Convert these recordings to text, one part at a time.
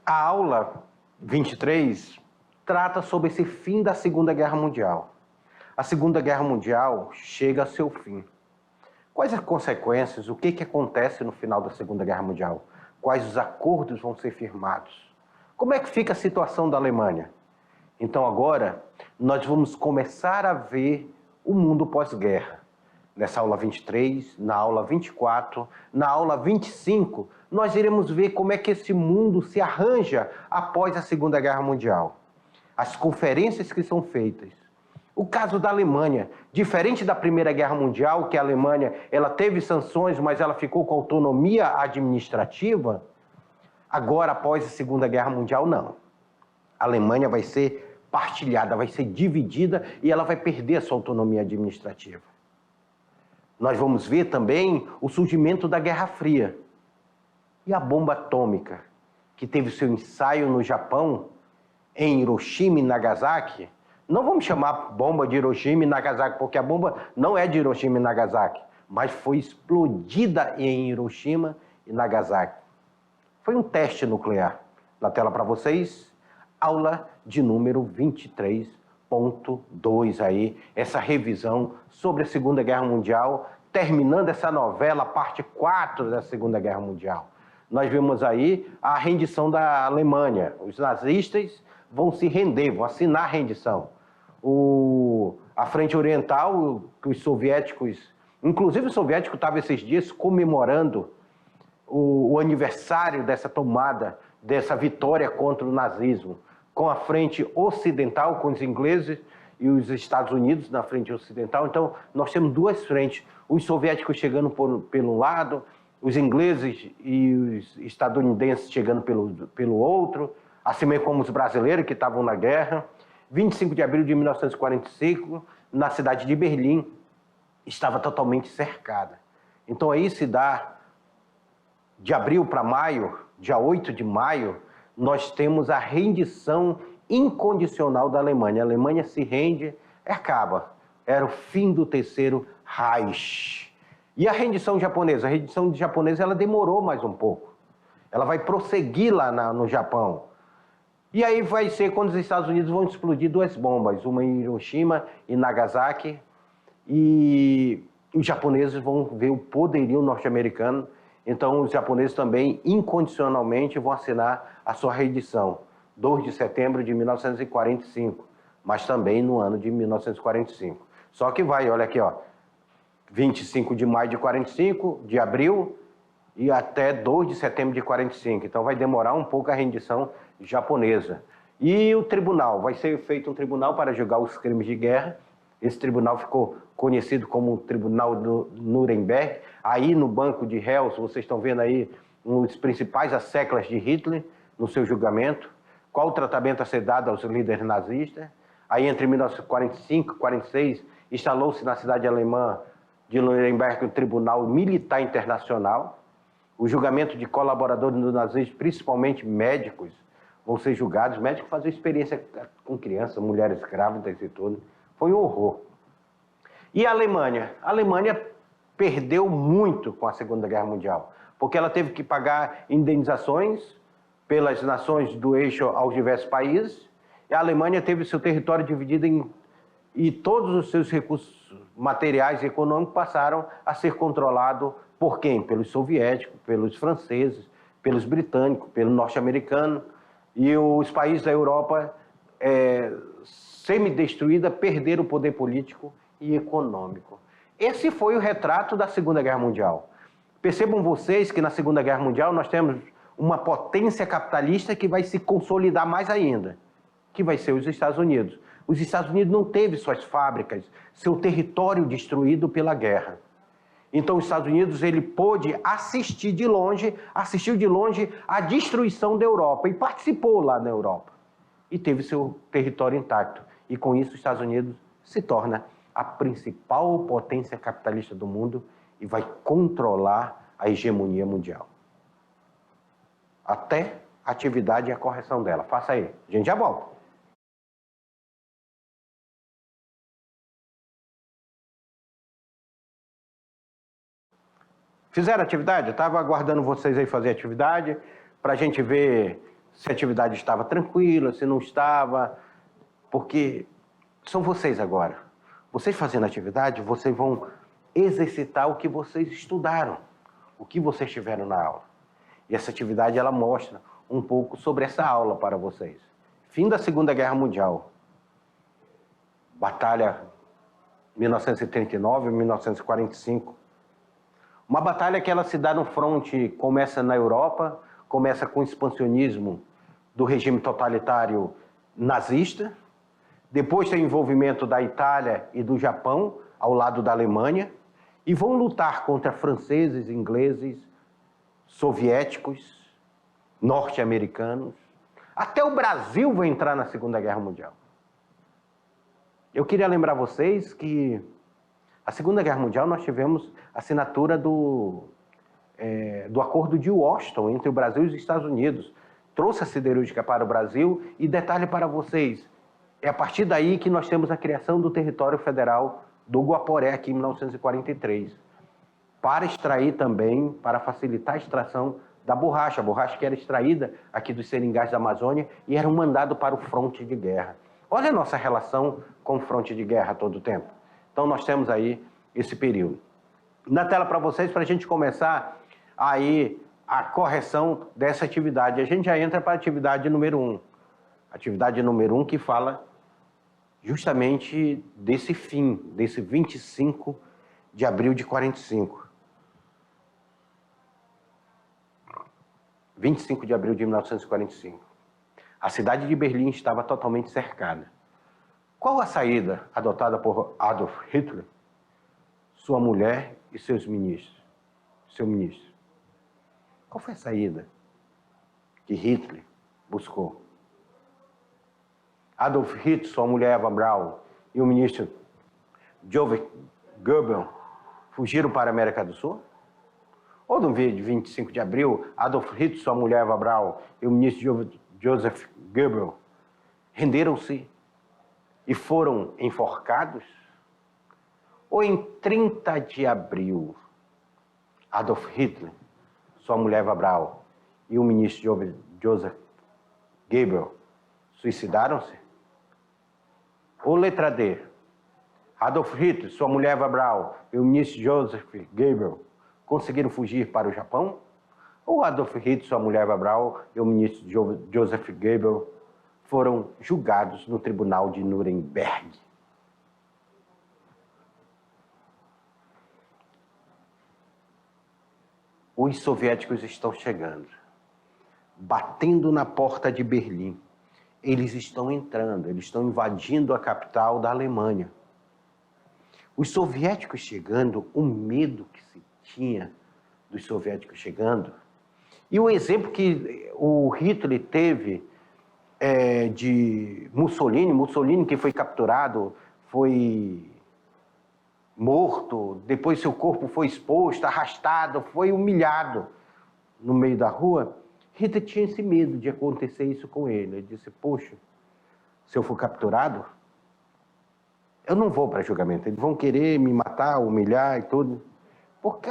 A aula 23 trata sobre esse fim da Segunda Guerra Mundial. A Segunda Guerra Mundial chega a seu fim. Quais as consequências? O que acontece no final da Segunda Guerra Mundial? Quais os acordos vão ser firmados? Como é que fica a situação da Alemanha? Então agora nós vamos começar a ver o mundo pós-guerra. Nessa aula 23, na aula 24, na aula 25, nós iremos ver como é que esse mundo se arranja após a Segunda Guerra Mundial. As conferências que são feitas. O caso da Alemanha, diferente da Primeira Guerra Mundial, que a Alemanha ela teve sanções, mas ela ficou com autonomia administrativa, agora, após a Segunda Guerra Mundial, não. A Alemanha vai ser partilhada, vai ser dividida e ela vai perder a sua autonomia administrativa. Nós vamos ver também o surgimento da Guerra Fria. E a bomba atômica, que teve seu ensaio no Japão, em Hiroshima e Nagasaki. Não vamos chamar bomba de Hiroshima e Nagasaki, porque a bomba não é de Hiroshima e Nagasaki, mas foi explodida em Hiroshima e Nagasaki. Foi um teste nuclear. Na tela para vocês, aula de número 23.2 aí, essa revisão sobre a Segunda Guerra Mundial, terminando essa novela, parte 4 da Segunda Guerra Mundial. Nós vimos aí a rendição da Alemanha. Os nazistas vão se render, vão assinar a rendição. A Frente Oriental, os soviéticos, inclusive o soviético estava esses dias comemorando o aniversário dessa tomada, dessa vitória contra o nazismo, com a frente ocidental, com os ingleses e os Estados Unidos na frente ocidental. Então, nós temos duas frentes, os soviéticos chegando pelo lado, os ingleses e os estadunidenses chegando pelo outro, assim mesmo como os brasileiros que estavam na guerra. 25 de abril de 1945, na cidade de Berlim, estava totalmente cercada. Então aí se dá, de abril para maio, dia 8 de maio, nós temos a rendição incondicional da Alemanha. A Alemanha se rende e acaba. Era o fim do Terceiro Reich. E a rendição japonesa? A rendição japonesa ela demorou mais um pouco. Ela vai prosseguir lá no Japão. E aí vai ser quando os Estados Unidos vão explodir duas bombas, uma em Hiroshima e Nagasaki, e os japoneses vão ver o poderio norte-americano. Então os japoneses também incondicionalmente vão assinar a sua rendição, 2 de setembro de 1945, mas também no ano de 1945. Só que vai, olha aqui, ó, 25 de maio de 45, de abril, e até 2 de setembro de 45. Então vai demorar um pouco a rendição japonesa. E o tribunal, vai ser feito um tribunal para julgar os crimes de guerra. Esse tribunal ficou conhecido como o Tribunal do Nuremberg. Aí no banco de réus, vocês estão vendo aí os principais asseclas de Hitler no seu julgamento. Qual o tratamento a ser dado aos líderes nazistas. Aí entre 1945 e 1946, instalou-se na cidade alemã de Nuremberg o Tribunal Militar Internacional. O julgamento de colaboradores do nazismo, principalmente médicos, vão ser julgados. Médicos fazem experiência com crianças, mulheres grávidas e tudo. Foi um horror. E a Alemanha? A Alemanha perdeu muito com a Segunda Guerra Mundial, porque ela teve que pagar indenizações pelas nações do eixo aos diversos países. E a Alemanha teve seu território dividido e todos os seus recursos materiais e econômicos passaram a ser controlados por quem? Pelos soviéticos, pelos franceses, pelos britânicos, pelo norte-americano. E os países da Europa, semi-destruída, perderam o poder político e econômico. Esse foi o retrato da Segunda Guerra Mundial. Percebam vocês que na Segunda Guerra Mundial nós temos uma potência capitalista que vai se consolidar mais ainda, que vai ser os Estados Unidos. Os Estados Unidos não teve suas fábricas, seu território destruído pela guerra. Então os Estados Unidos ele pôde assistiu de longe a destruição da Europa e participou lá na Europa. E teve seu território intacto. E com isso os Estados Unidos se torna a principal potência capitalista do mundo e vai controlar a hegemonia mundial. Até a atividade e a correção dela. Faça aí. A gente já volta. Fizeram atividade? Eu estava aguardando vocês aí fazer atividade para a gente ver se a atividade estava tranquila, se não estava, porque são vocês agora. Vocês fazendo atividade, vocês vão exercitar o que vocês estudaram, o que vocês tiveram na aula. E essa atividade, ela mostra um pouco sobre essa aula para vocês. Fim da Segunda Guerra Mundial. Batalha 1939 e 1945. Uma batalha que ela se dá no fronte, começa na Europa, começa com o expansionismo do regime totalitário nazista, depois tem o envolvimento da Itália e do Japão ao lado da Alemanha, e vão lutar contra franceses, ingleses, soviéticos, norte-americanos. Até o Brasil vai entrar na Segunda Guerra Mundial. Eu queria lembrar vocês que a Segunda Guerra Mundial nós tivemos a assinatura do Acordo de Washington entre o Brasil e os Estados Unidos. Trouxe a siderúrgica para o Brasil e detalhe para vocês, é a partir daí que nós temos a criação do território federal do Guaporé aqui em 1943, para extrair também, para facilitar a extração da borracha. A borracha que era extraída aqui dos seringais da Amazônia e era um mandado para o fronte de guerra. Olha a nossa relação com o fronte de guerra a todo tempo. Então nós temos aí esse período. Na tela para vocês, para a gente começar aí a correção dessa atividade. A gente já entra para a atividade número 1. Atividade número 1 que fala justamente desse fim, desse 25 de abril de 45. 25 de abril de 1945. A cidade de Berlim estava totalmente cercada. Qual a saída adotada por Adolf Hitler, sua mulher e seus ministros? Seu ministro. Qual foi a saída que Hitler buscou? Adolf Hitler, sua mulher Eva Braun e o ministro Joseph Goebbels fugiram para a América do Sul? Ou no dia de 25 de abril, Adolf Hitler, sua mulher Eva Braun e o ministro Joseph Goebbels renderam-se e foram enforcados? Ou em 30 de abril, Adolf Hitler, sua mulher Eva Braun e o ministro Joseph Goebbels suicidaram-se? Ou letra D, Adolf Hitler, sua mulher Eva Braun e o ministro Joseph Goebbels conseguiram fugir para o Japão? Ou Adolf Hitler, sua mulher Eva Braun e o ministro Joseph Goebbels foram julgados no tribunal de Nuremberg? Os soviéticos estão chegando, batendo na porta de Berlim. Eles estão entrando, eles estão invadindo a capital da Alemanha. Os soviéticos chegando, o medo que se tinha dos soviéticos chegando, e o exemplo que o Hitler teve de Mussolini que foi capturado, foi morto, depois seu corpo foi exposto, arrastado, foi humilhado no meio da rua. Hitler tinha esse medo de acontecer isso com ele. Ele disse, poxa, se eu for capturado, eu não vou para julgamento. Eles vão querer me matar, humilhar e tudo. Porque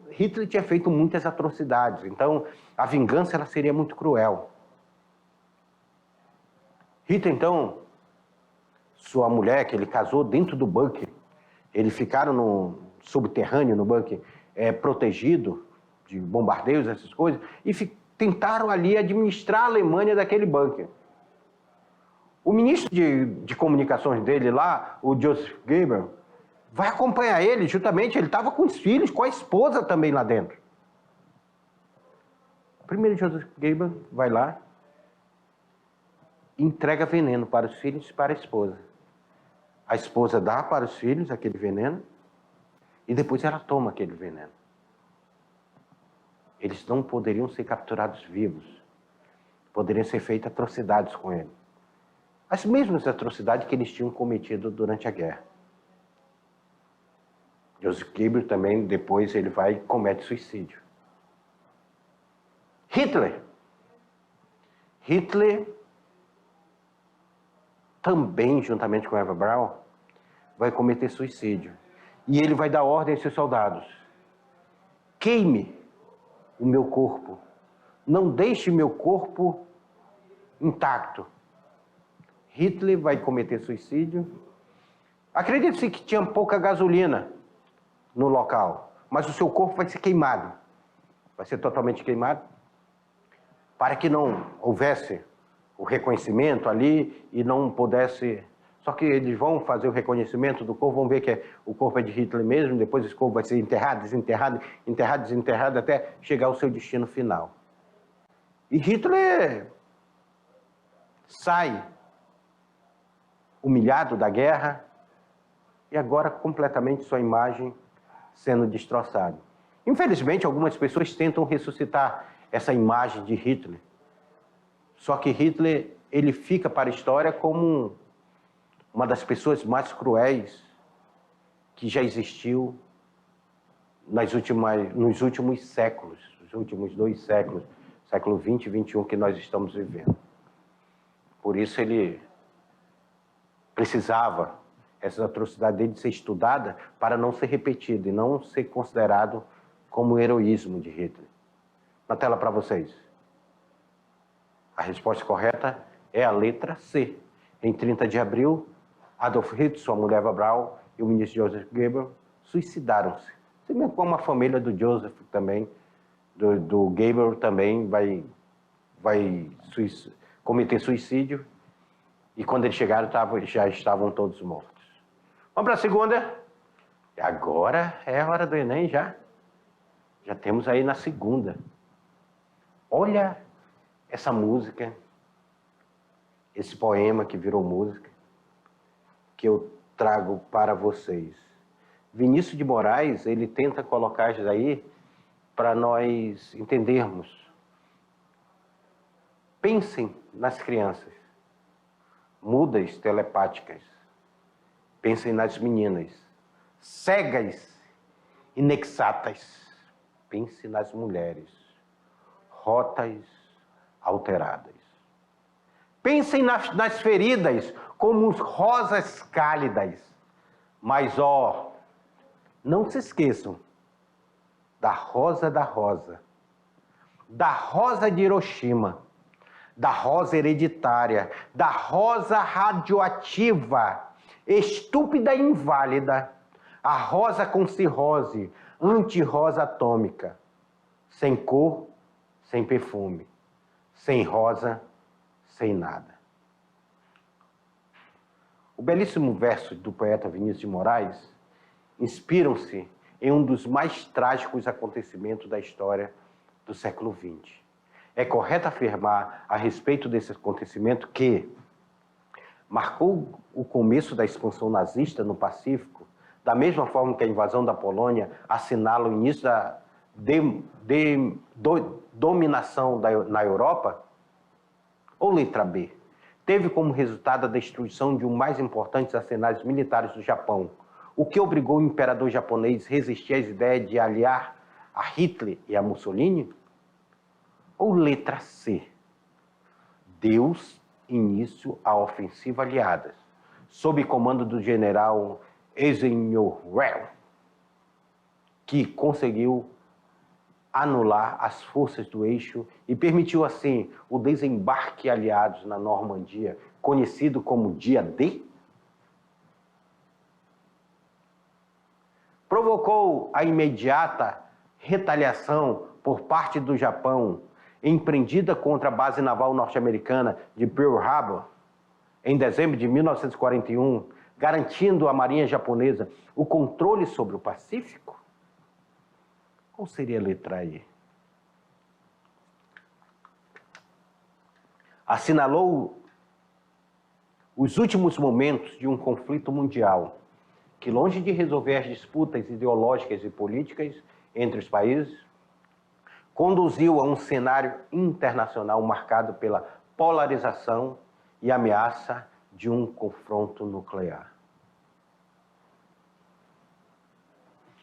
Hitler tinha feito muitas atrocidades. Então, a vingança ela seria muito cruel. Hitler, então, sua mulher, que ele casou dentro do bunker, eles ficaram no subterrâneo, no bunker, protegido de bombardeios, essas coisas, e tentaram ali administrar a Alemanha daquele bunker. O ministro de comunicações dele lá, o Joseph Goebbels, vai acompanhar ele, justamente, ele estava com os filhos, com a esposa também lá dentro. Primeiro Joseph Goebbels vai lá, entrega veneno para os filhos e para a esposa. A esposa dá para os filhos aquele veneno e depois ela toma aquele veneno. Eles não poderiam ser capturados vivos. Poderiam ser feitas atrocidades com ele. As mesmas atrocidades que eles tinham cometido durante a guerra. Joseph Goebbels também, depois, ele vai e comete suicídio. Hitler também, juntamente com Eva Braun, vai cometer suicídio. E ele vai dar ordem aos seus soldados. Queime o meu corpo. Não deixe meu corpo intacto. Hitler vai cometer suicídio. Acredite-se que tinha pouca gasolina no local, mas o seu corpo vai ser queimado. Vai ser totalmente queimado, para que não houvesse o reconhecimento ali e não pudesse... Só que eles vão fazer o reconhecimento do corpo, vão ver que o corpo é de Hitler mesmo, depois esse corpo vai ser enterrado, desenterrado, enterrado, desenterrado, até chegar ao seu destino final. E Hitler sai humilhado da guerra e agora completamente sua imagem sendo destroçada. Infelizmente, algumas pessoas tentam ressuscitar essa imagem de Hitler. Só que Hitler, ele fica para a história como uma das pessoas mais cruéis que já existiu nos últimos séculos, os últimos 2 séculos, século XX e XXI que nós estamos vivendo. Por isso ele precisava, essa atrocidade dele, ser estudada para não ser repetida e não ser considerado como heroísmo de Hitler. Na tela para vocês. A resposta correta é a letra C. Em 30 de abril, Adolf Hitler, sua mulher Eva Braun e o ministro Joseph Goebbels suicidaram-se. Assim como a família do Joseph também, do Goebbels também vai cometer suicídio. E quando eles chegaram, já estavam todos mortos. Vamos para a segunda. Agora é a hora do Enem já. Já temos aí na segunda. Olha essa música, esse poema que virou música, que eu trago para vocês. Vinícius de Moraes, ele tenta colocar isso aí para nós entendermos. Pensem nas crianças, mudas telepáticas. Pensem nas meninas, cegas e nexatas. Pense nas mulheres, rotas alteradas. Pensem nas feridas como rosas cálidas. Mas, não se esqueçam da rosa de Hiroshima, da rosa hereditária, da rosa radioativa, estúpida e inválida, a rosa com cirrose, anti-rosa atômica, sem cor, sem perfume, sem rosa, sem nada. O belíssimo verso do poeta Vinícius de Moraes inspiram-se em um dos mais trágicos acontecimentos da história do século XX. É correto afirmar a respeito desse acontecimento que marcou o começo da expansão nazista no Pacífico, da mesma forma que a invasão da Polônia assinala o início da dominação na Europa? Ou letra B? Teve como resultado a destruição de um dos mais importantes arsenais militares do Japão, o que obrigou o imperador japonês a resistir às ideias de aliar a Hitler e a Mussolini? Ou letra C? Deus início à ofensiva aliada, sob comando do general Eisenhower, que conseguiu anular as forças do eixo e permitiu, assim, o desembarque aliados na Normandia, conhecido como Dia D? Provocou a imediata retaliação por parte do Japão, empreendida contra a base naval norte-americana de Pearl Harbor, em dezembro de 1941, garantindo à marinha japonesa o controle sobre o Pacífico? Qual seria a letra E? Assinalou os últimos momentos de um conflito mundial que, longe de resolver as disputas ideológicas e políticas entre os países, conduziu a um cenário internacional marcado pela polarização e ameaça de um confronto nuclear.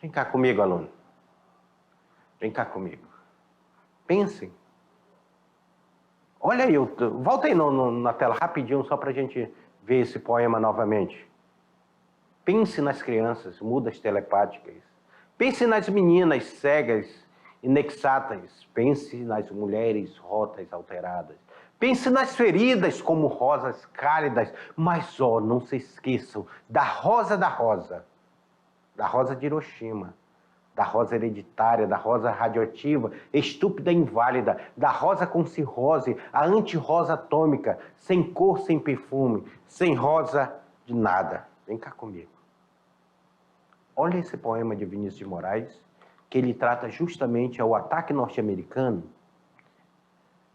Vem cá comigo, aluno. Vem cá comigo. Pensem. Olha aí, volta aí na tela rapidinho só para a gente ver esse poema novamente. Pense nas crianças mudas telepáticas. Pense nas meninas cegas e nexatas. Pense nas mulheres rotas alteradas. Pense nas feridas como rosas cálidas, mas não se esqueçam da rosa de Hiroshima, da rosa hereditária, da rosa radioativa, estúpida e inválida, da rosa com cirrose, a anti-rosa atômica, sem cor, sem perfume, sem rosa de nada. Vem cá comigo. Olha esse poema de Vinícius de Moraes, que ele trata justamente ao ataque norte-americano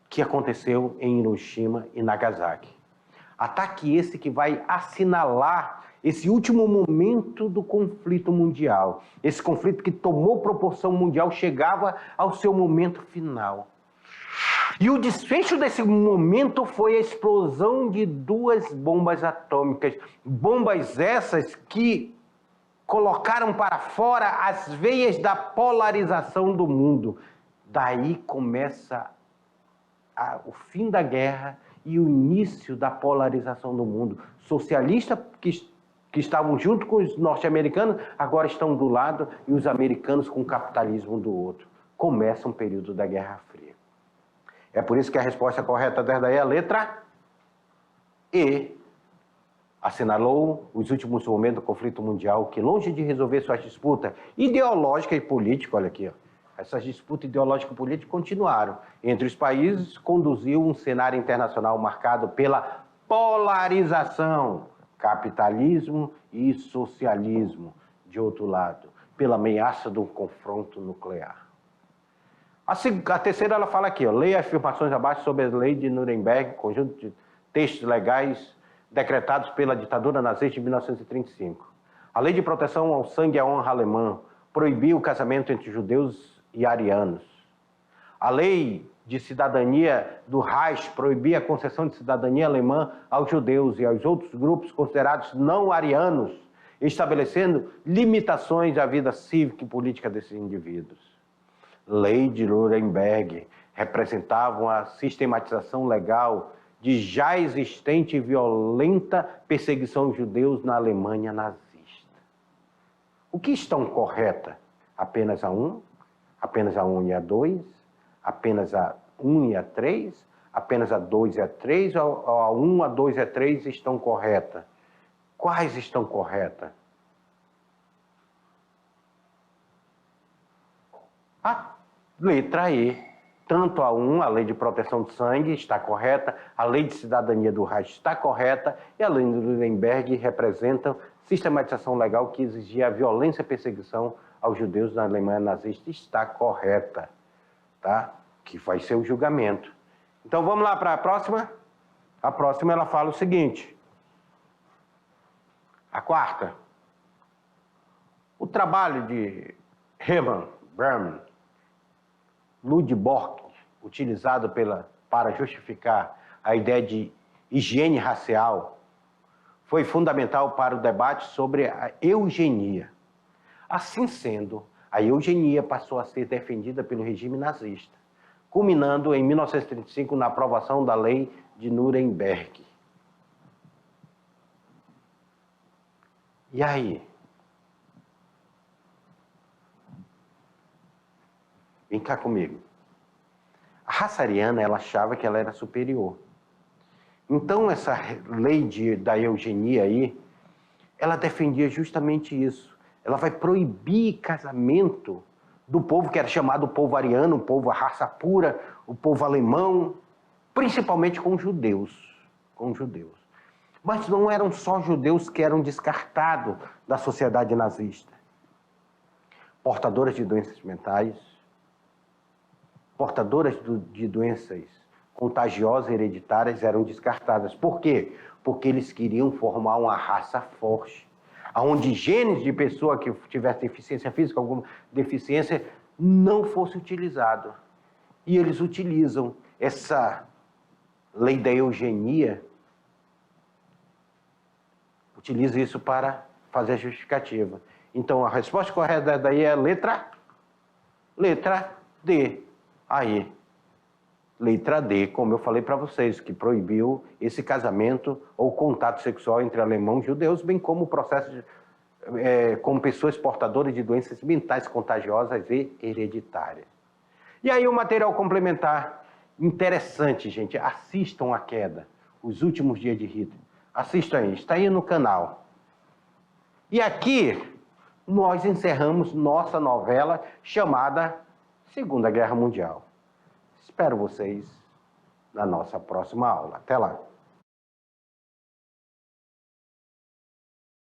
que aconteceu em Hiroshima e Nagasaki. Ataque esse que vai assinalar esse último momento do conflito mundial. Esse conflito que tomou proporção mundial, chegava ao seu momento final. E o desfecho desse momento foi a explosão de 2 bombas atômicas. Bombas essas que colocaram para fora as veias da polarização do mundo. Daí começa o fim da guerra e o início da polarização do mundo. Socialistas que estavam junto com os norte-americanos, agora estão do lado, e os americanos com o capitalismo do outro. Começa um período da Guerra Fria. É por isso que a resposta correta desde aí é a letra E. Assinalou os últimos momentos do conflito mundial, que longe de resolver suas disputas ideológicas e políticas, olha aqui, ó, essas disputas ideológicas e políticas continuaram. Entre os países, conduziu um cenário internacional marcado pela polarização, capitalismo e socialismo, de outro lado, pela ameaça do confronto nuclear. A terceira, ela fala aqui, ó, leia afirmações abaixo sobre a lei de Nuremberg, conjunto de textos legais decretados pela ditadura nazista de 1935. A lei de proteção ao sangue e à honra alemã proibiu o casamento entre judeus e arianos. A lei de cidadania do Reich proibia a concessão de cidadania alemã aos judeus e aos outros grupos considerados não arianos, estabelecendo limitações à vida cívica e política desses indivíduos. Lei de Nuremberg representavam a sistematização legal de já existente e violenta perseguição aos judeus na Alemanha nazista. O que estão correta? Apenas a 1? Apenas a 1 e a 2? Apenas a 1 e a 3? Apenas a 2 e a 3? Ou a 1, a 2 e a 3 estão corretas? Quais estão corretas? A letra E. Tanto a 1, a lei de proteção de sangue, está correta, a lei de cidadania do Reich está correta, e a lei de Nuremberg representa sistematização legal que exigia a violência e perseguição aos judeus na Alemanha nazista, está correta, tá? Que vai ser o julgamento. Então vamos lá para a próxima? A próxima ela fala o seguinte, a quarta, o trabalho de Hermann Böhm Ludendorff, utilizado para justificar a ideia de higiene racial, foi fundamental para o debate sobre a eugenia. Assim sendo, a eugenia passou a ser defendida pelo regime nazista, culminando em 1935 na aprovação da lei de Nuremberg. E aí? Vem cá comigo. A raça ariana, ela achava que ela era superior. Então, essa lei da eugenia aí, ela defendia justamente isso. Ela vai proibir casamento do povo que era chamado povo ariano, o povo, a raça pura, o povo alemão, principalmente com judeus. Com judeus. Mas não eram só judeus que eram descartados da sociedade nazista. Portadoras de doenças mentais, portadoras de doenças contagiosas hereditárias eram descartadas. Por quê? Porque eles queriam formar uma raça forte, onde genes de pessoa que tivesse deficiência física, alguma deficiência, não fosse utilizado. E eles utilizam essa lei da eugenia, utiliza isso para fazer a justificativa. Então, a resposta correta daí é a letra D. Aí, letra D, como eu falei para vocês, que proibiu esse casamento ou contato sexual entre alemãos e judeus, bem como o processo com pessoas portadoras de doenças mentais contagiosas e hereditárias. E aí o material complementar Interessante, gente. Assistam A Queda, Os Últimos Dias de Hitler. Assistam aí, está aí no canal. E aqui nós encerramos nossa novela chamada Segunda Guerra Mundial. Espero vocês na nossa próxima aula. Até lá!